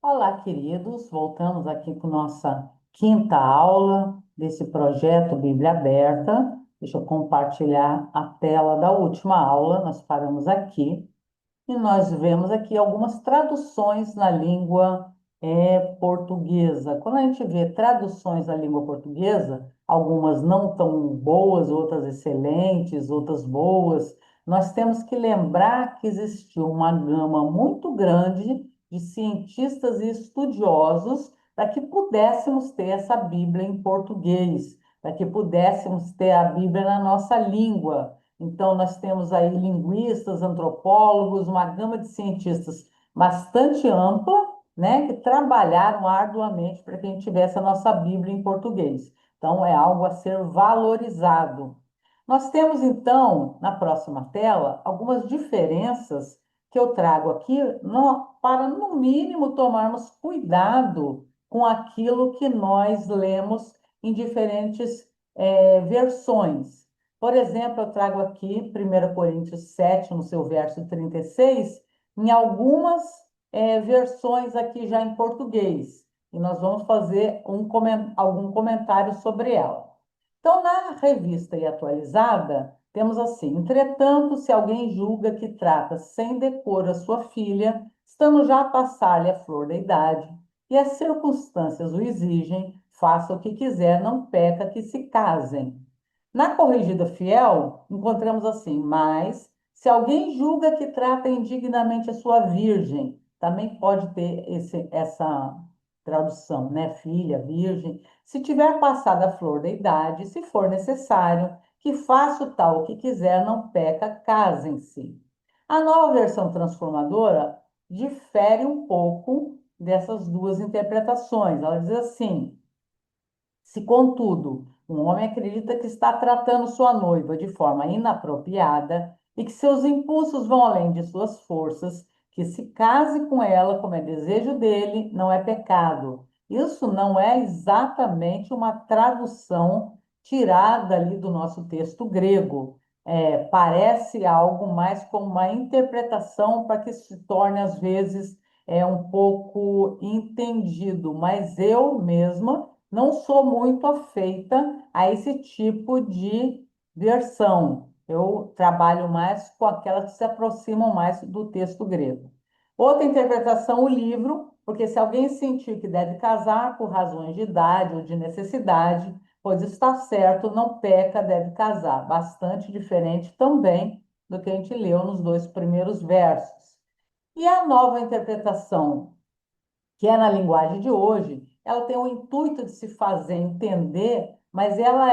Olá, queridos. Voltamos aqui com nossa quinta aula desse projeto Bíblia Aberta. Deixa eu compartilhar a tela da última aula. Nós paramos aqui e nós vemos aqui algumas traduções na língua portuguesa. Quando a gente vê traduções na língua portuguesa, algumas não tão boas, outras excelentes, outras boas, nós temos que lembrar que existiu uma gama muito grande de cientistas e estudiosos para que pudéssemos ter essa Bíblia em português, para que pudéssemos ter a Bíblia na nossa língua. Então, nós temos aí linguistas, antropólogos, uma gama de cientistas bastante ampla, né, que trabalharam arduamente para que a gente tivesse a nossa Bíblia em português. Então, é algo a ser valorizado. Nós temos, então, na próxima tela, algumas diferenças que eu trago aqui para, no mínimo, tomarmos cuidado com aquilo que nós lemos em diferentes versões. Por exemplo, eu trago aqui 1 Coríntios 7 no seu verso 36, em algumas versões aqui já em português. E nós vamos fazer algum comentário sobre ela. Então, na revista e atualizada, temos assim: entretanto, se alguém julga que trata sem decoro a sua filha, estando já a passar-lhe a flor da idade, e as circunstâncias o exigem, faça o que quiser, não peca que se casem. Na Corrigida Fiel, encontramos assim: mas se alguém julga que trata indignamente a sua virgem, também pode ter essa tradução, né? Filha, virgem. Se tiver passado a flor da idade, se for necessário, que faça o tal que quiser, não peca, casem-se. A nova versão transformadora difere um pouco dessas duas interpretações. Ela diz assim: se, contudo, um homem acredita que está tratando sua noiva de forma inapropriada e que seus impulsos vão além de suas forças, que se case com ela como é desejo dele, não é pecado. Isso não é exatamente uma tradução tirada ali do nosso texto grego. Parece algo mais como uma interpretação para que se torne, às vezes, um pouco entendido, mas eu mesma não sou muito afeita a esse tipo de versão. Eu trabalho mais com aquelas que se aproximam mais do texto grego. Outra interpretação, o livro, porque se alguém sentir que deve casar por razões de idade ou de necessidade, pois está certo, não peca, deve casar. Bastante diferente também do que a gente leu nos dois primeiros versos. E a nova interpretação, que é na linguagem de hoje, ela tem o intuito de se fazer entender, mas ela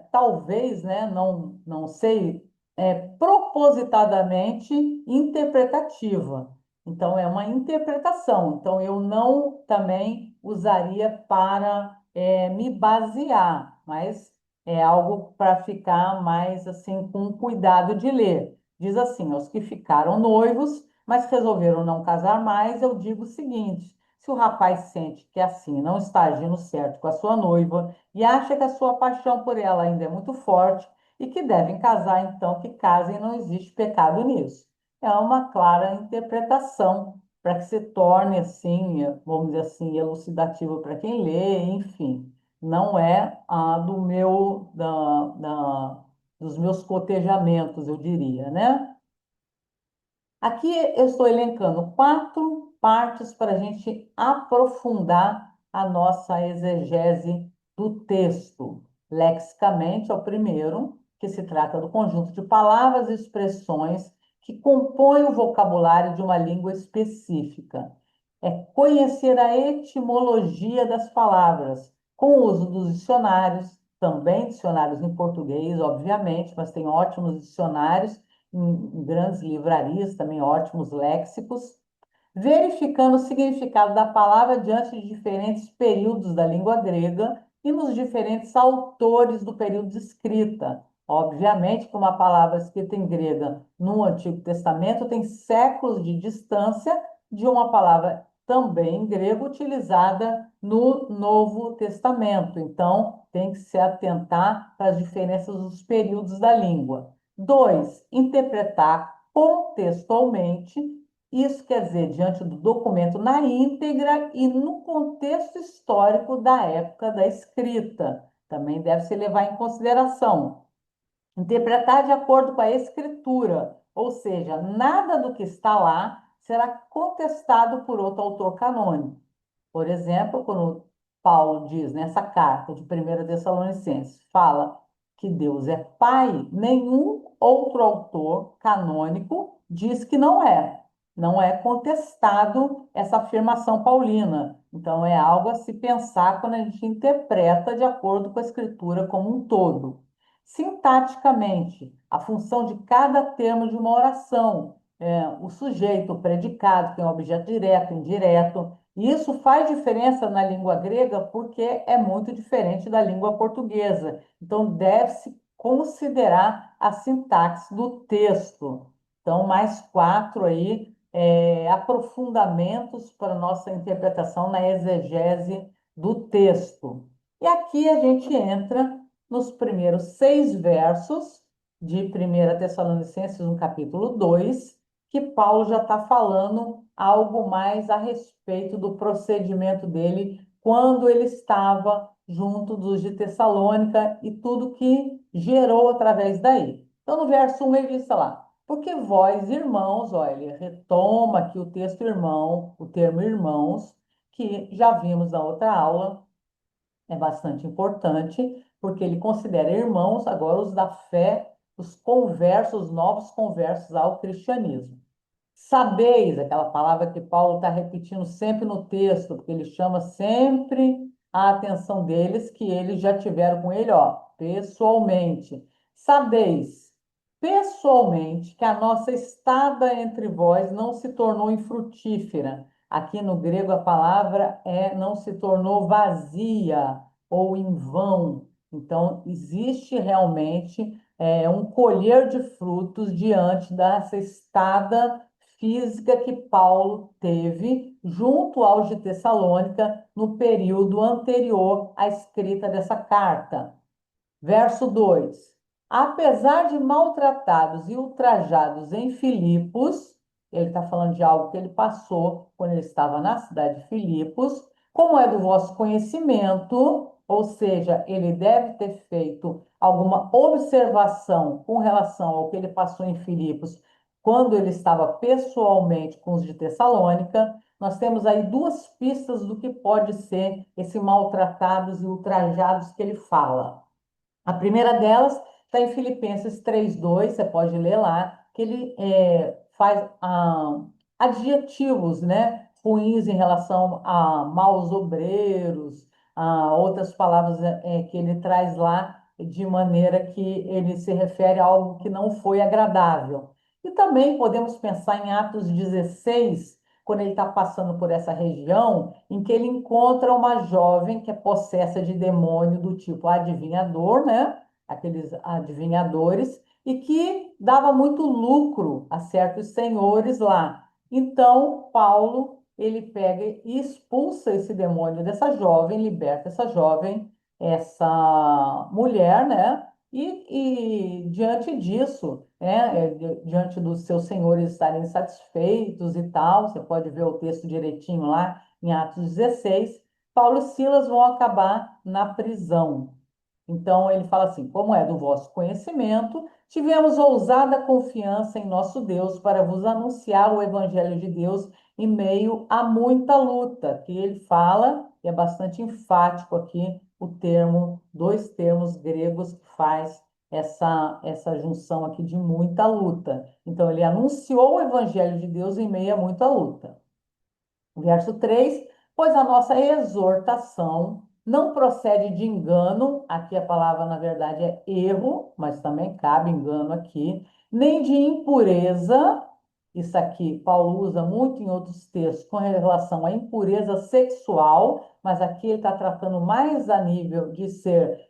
talvez, né, não sei, propositadamente interpretativa. Então, é uma interpretação. Então, eu não também usaria para me basear, mas é algo para ficar mais assim com cuidado de ler. Diz assim: aos que ficaram noivos mas resolveram não casar mais, eu digo o seguinte: se o rapaz sente que assim não está agindo certo com a sua noiva e acha que a sua paixão por ela ainda é muito forte e que devem casar, então que casem, não existe pecado nisso. É uma clara interpretação para que se torne assim, vamos dizer assim, elucidativo para quem lê, enfim. Não é dos meus cotejamentos, eu diria, né? Aqui eu estou elencando quatro partes para a gente aprofundar a nossa exegese do texto. Lexicamente, é o primeiro, que se trata do conjunto de palavras e expressões que compõem o vocabulário de uma língua específica. É conhecer a etimologia das palavras, com o uso dos dicionários, também dicionários em português, obviamente, mas tem ótimos dicionários em grandes livrarias, também ótimos léxicos, verificando o significado da palavra diante de diferentes períodos da língua grega e nos diferentes autores do período de escrita. Obviamente que uma palavra escrita em grega no Antigo Testamento tem séculos de distância de uma palavra também em grego utilizada no Novo Testamento. Então, tem que se atentar para as diferenças dos períodos da língua. Dois, interpretar contextualmente. Isso quer dizer, diante do documento na íntegra e no contexto histórico da época da escrita. Também deve se levar em consideração. Interpretar de acordo com a escritura, ou seja, nada do que está lá será contestado por outro autor canônico. Por exemplo, quando Paulo diz nessa carta de 1 Tessalonicenses, fala que Deus é Pai, nenhum outro autor canônico diz que não é. Não é contestado essa afirmação paulina. Então, é algo a se pensar quando a gente interpreta de acordo com a Escritura como um todo. Sintaticamente, a função de cada termo de uma oração, o sujeito, o predicado, tem um objeto direto, indireto, e isso faz diferença na língua grega porque é muito diferente da língua portuguesa. Então, deve-se considerar a sintaxe do texto. Então, mais quatro aí, aprofundamentos para nossa interpretação na exegese do texto. E aqui a gente entra nos primeiros 6 versos de 1 Tessalonicenses, no capítulo 2, que Paulo já está falando algo mais a respeito do procedimento dele quando ele estava junto dos de Tessalônica e tudo que gerou através daí. Então, no verso 1 ele diz lá, porque vós, irmãos, olha, ele retoma aqui o texto irmão, o termo irmãos, que já vimos na outra aula, é bastante importante, porque ele considera irmãos agora os da fé, os conversos, os novos conversos ao cristianismo. Sabeis, aquela palavra que Paulo está repetindo sempre no texto, porque ele chama sempre a atenção deles que eles já tiveram com ele, ó, pessoalmente. Sabeis, pessoalmente, que a nossa estada entre vós não se tornou infrutífera. Aqui no grego a palavra não se tornou vazia ou em vão. Então, existe realmente um colher de frutos diante dessa estada física que Paulo teve junto aos de Tessalônica no período anterior à escrita dessa carta. Verso 2: apesar de maltratados e ultrajados em Filipos, ele está falando de algo que ele passou quando ele estava na cidade de Filipos, como é do vosso conhecimento, ou seja, ele deve ter feito alguma observação com relação ao que ele passou em Filipos, quando ele estava pessoalmente com os de Tessalônica. Nós temos aí 2 pistas do que pode ser esse maltratados e ultrajados que ele fala. A primeira delas está em Filipenses 3:2, você pode ler lá, que ele faz adjetivos, né, ruins em relação a maus obreiros, a outras palavras que ele traz lá de maneira que ele se refere a algo que não foi agradável. E também podemos pensar em Atos 16, quando ele está passando por essa região, em que ele encontra uma jovem que é possessa de demônio do tipo adivinhador, né? Aqueles adivinhadores, e que dava muito lucro a certos senhores lá. Então, Paulo, ele pega e expulsa esse demônio dessa jovem, liberta essa jovem, essa mulher, né? E diante disso, né, diante dos seus senhores estarem satisfeitos e tal, você pode ver o texto direitinho lá em Atos 16, Paulo e Silas vão acabar na prisão. Então, ele fala assim: como é do vosso conhecimento, tivemos ousada confiança em nosso Deus para vos anunciar o Evangelho de Deus em meio a muita luta, que ele fala, e é bastante enfático aqui o termo, 2 termos gregos que faz essa junção aqui de muita luta. Então, ele anunciou o Evangelho de Deus em meio a muita luta. Verso 3: pois a nossa exortação não procede de engano, aqui a palavra na verdade é erro, mas também cabe engano aqui, nem de impureza, isso aqui Paulo usa muito em outros textos com relação à impureza sexual, mas aqui ele está tratando mais a nível de ser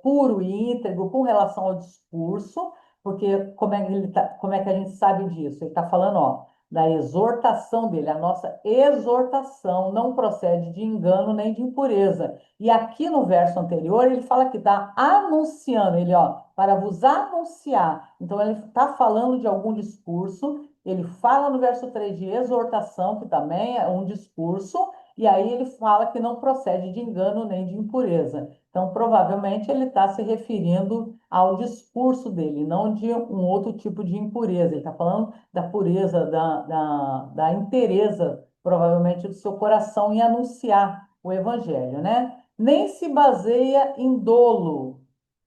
puro e íntegro com relação ao discurso, porque como é que a gente sabe disso? Ele está falando, ó, da exortação dele. A nossa exortação não procede de engano nem de impureza. E aqui no verso anterior, ele fala que está anunciando, ele, ó, para vos anunciar. Então, ele está falando de algum discurso ele fala no verso 3 de exortação, que também é um discurso, e aí ele fala que não procede de engano nem de impureza. Então, provavelmente, ele está se referindo ao discurso dele, não de um outro tipo de impureza. Ele está falando da pureza, da inteireza, provavelmente, do seu coração em anunciar o evangelho, né? Nem se baseia em dolo,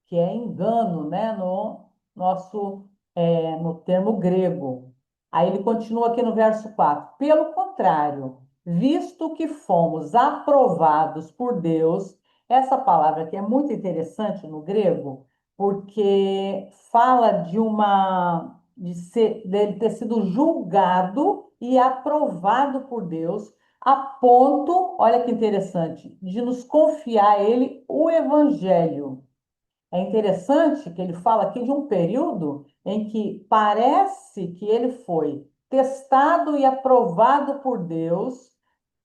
que é engano, né? No nosso, no termo grego. Aí ele continua aqui no verso 4. Pelo contrário, visto que fomos aprovados por Deus, essa palavra aqui é muito interessante no grego, porque fala dele ter sido julgado e aprovado por Deus, a ponto, olha que interessante, de nos confiar a ele o evangelho. É interessante que ele fala aqui de um período em que parece que ele foi testado e aprovado por Deus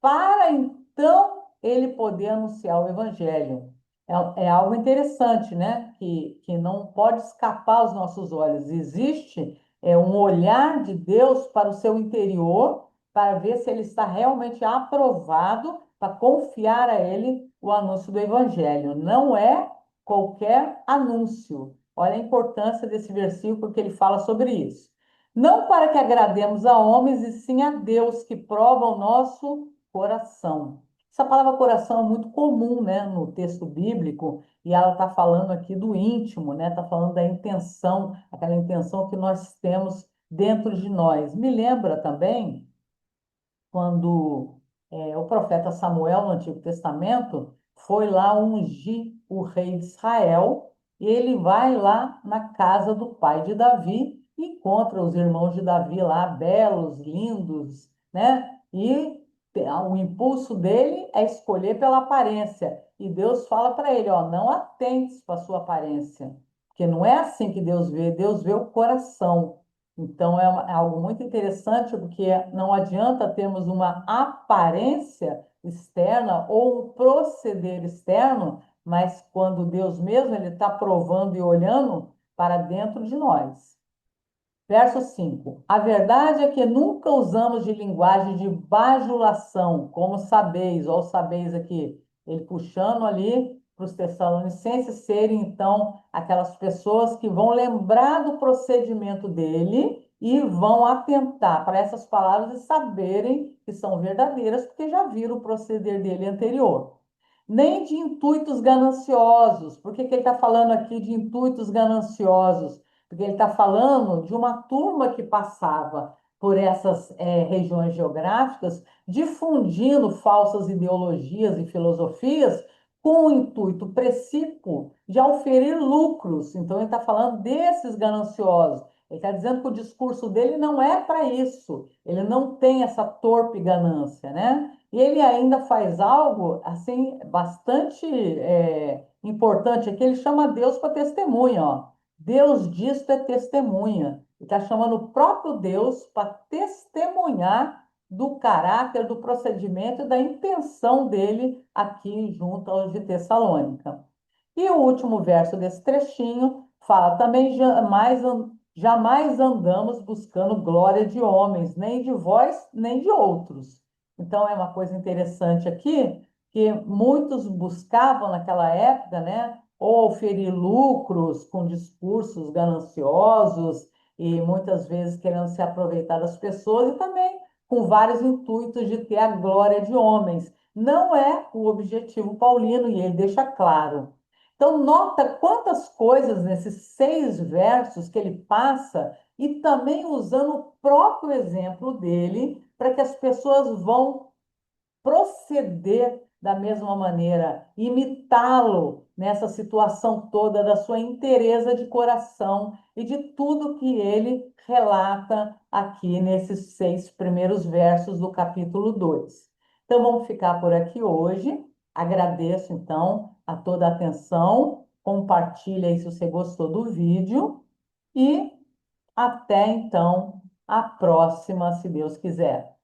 para então ele poder anunciar o evangelho. É algo interessante, né? Que não pode escapar aos nossos olhos. Existe um olhar de Deus para o seu interior para ver se ele está realmente aprovado para confiar a ele o anúncio do evangelho. Não é qualquer anúncio. Olha a importância desse versículo que ele fala sobre isso. Não para que agrademos a homens, e sim a Deus, que prova o nosso coração. Essa palavra coração é muito comum, né, no texto bíblico, e ela está falando aqui do íntimo, né, está falando da intenção, aquela intenção que nós temos dentro de nós. Me lembra também quando o profeta Samuel, no Antigo Testamento, foi lá ungir o rei de Israel, e ele vai lá na casa do pai de Davi, e encontra os irmãos de Davi lá, belos, lindos, né? E o impulso dele é escolher pela aparência. E Deus fala para ele, ó, não atentes para a sua aparência, porque não é assim que Deus vê o coração. Então, é algo muito interessante, porque não adianta termos uma aparência externa ou um proceder externo, mas quando Deus mesmo ele está provando e olhando para dentro de nós. Verso 5. A verdade é que nunca usamos de linguagem de bajulação, como sabeis, ou sabeis aqui, ele puxando ali para os Tessalonicenses serem, então, aquelas pessoas que vão lembrar do procedimento dele e vão atentar para essas palavras e saberem que são verdadeiras, porque já viram o proceder dele anterior. Nem de intuitos gananciosos. Por que que ele está falando aqui de intuitos gananciosos? Porque ele está falando de uma turma que passava por essas regiões geográficas, difundindo falsas ideologias e filosofias com o intuito precípuo de oferir lucros. Então, ele está falando desses gananciosos. Ele está dizendo que o discurso dele não é para isso. Ele não tem essa torpe ganância, né? E ele ainda faz algo assim bastante importante aqui. Ele chama Deus para testemunha, ó. Deus disto é testemunha. Ele está chamando o próprio Deus para testemunhar do caráter, do procedimento e da intenção dele aqui junto aos de Tessalônica. E o último verso desse trechinho fala também: jamais andamos buscando glória de homens, nem de vós, nem de outros. Então é uma coisa interessante aqui que muitos buscavam naquela época, né? Ou oferir lucros com discursos gananciosos e muitas vezes querendo se aproveitar das pessoas e também com vários intuitos de ter a glória de homens. Não é o objetivo paulino e ele deixa claro. Então, nota quantas coisas nesses 6 versos que ele passa e também usando o próprio exemplo dele para que as pessoas vão proceder da mesma maneira, imitá-lo nessa situação toda da sua inteireza de coração e de tudo que ele relata aqui nesses 6 primeiros versos do capítulo 2. Então, vamos ficar por aqui hoje. Agradeço, então, a toda a atenção. Compartilha aí se você gostou do vídeo e até, então, a próxima, se Deus quiser.